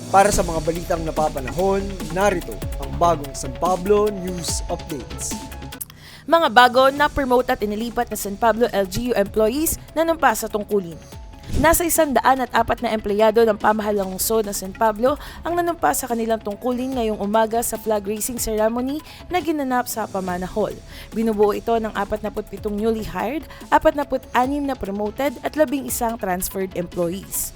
Para sa mga balitang napapanahon, narito ang bagong San Pablo News Updates. Mga bago na promote at inilipat na San Pablo LGU employees na numpa sa tungkulin. Nasa 104 na empleyado ng pamahalang lungsod ng San Pablo ang nanumpa sa kanilang tungkulin ngayong umaga sa flag raising ceremony na ginanap sa Pamana Hall. Binubuo ito ng 47 newly hired, 46 na promoted at 11 transferred employees.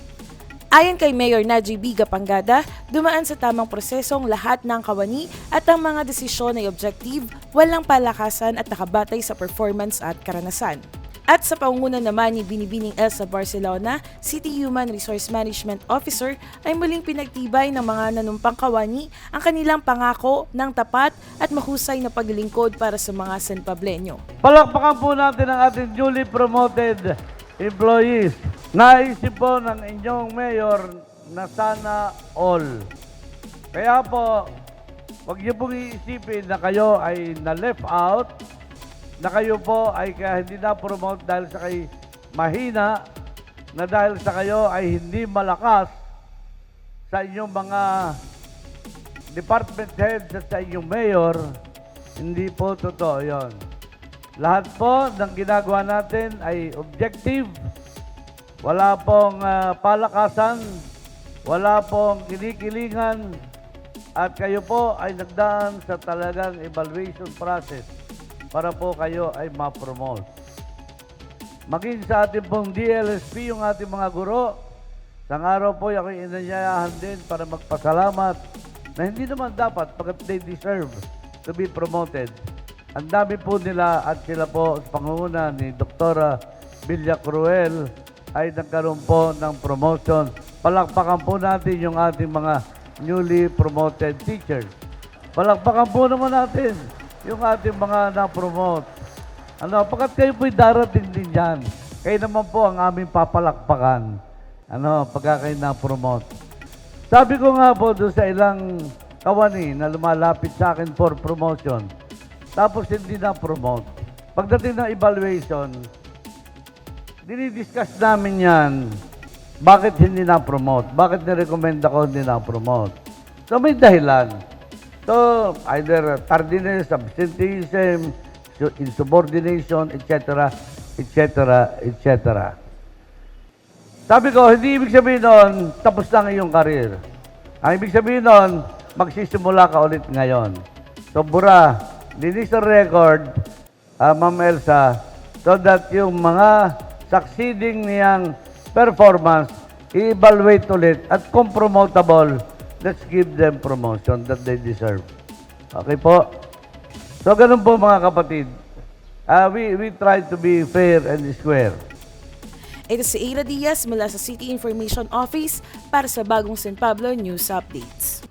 Ayon kay Mayor Najib Biga Pangada, dumaan sa tamang prosesong lahat ng kawani at ang mga desisyon ay objective, walang palakasan at nakabatay sa performance at karanasan. At sa pangunguna naman ni Binibining Elsa Barcelona, City Human Resource Management Officer, ay muling pinagtibay ng mga nanumpang kawani ang kanilang pangako ng tapat at mahusay na paglilingkod para sa mga San Pableño. Palakpakan po natin ang ating newly promoted employees. Naisip po ng inyong mayor na sana all. Kaya po, huwag niyo pong iisipin na kayo ay na-left out, na kayo po ay kaya hindi na-promote dahil sa kayo mahina, na dahil sa kayo ay hindi malakas sa inyong mga department heads at sa inyong mayor. Hindi po totoo yon. Lahat po ng ginagawa natin ay objective. Wala pong palakasan, wala pong kinikilingan, at kayo po ay nagdaan sa talagang evaluation process para po kayo ay ma-promote. Maging sa ating pong DLSP, yung ating mga guro, sang araw po ako inanyayahan din para magpasalamat na hindi naman dapat pagkat they deserve to be promoted. Ang dami po nila at sila po sa pangunguna ni Dr. Villacruel ay nagkaroon po ng promotion. Palakpakan po natin yung ating mga newly promoted teachers. Palakpakan po naman natin yung ating mga na-promote. Pagkat kayo po'y darating din dyan, kayo naman po ang aming papalakpakan. Pagka kayo na-promote. Sabi ko nga po doon sa ilang kawani na lumalapit sa akin for promotion, tapos hindi na-promote. Pagdating ng evaluation, dinidiscuss namin yan, bakit hindi na-promote? Bakit nirecommend ako hindi na-promote? So may dahilan. So either tardiness, absenteeism, insubordination, etc., etc., etc. Sabi ko, hindi ibig sabihin nun, tapos lang iyong karir. Ang ibig sabihin nun, magsisimula ka ulit ngayon. So bura, linis ang record, Ma'am Elsa, so that yung mga succeeding niyang performance, i-evaluate ulit at kung promotable, let's give them promotion that they deserve. Okay po? So, ganun po mga kapatid. We try to be fair and square. Ito si Eira Diaz mula sa City Information Office para sa bagong San Pablo News Updates.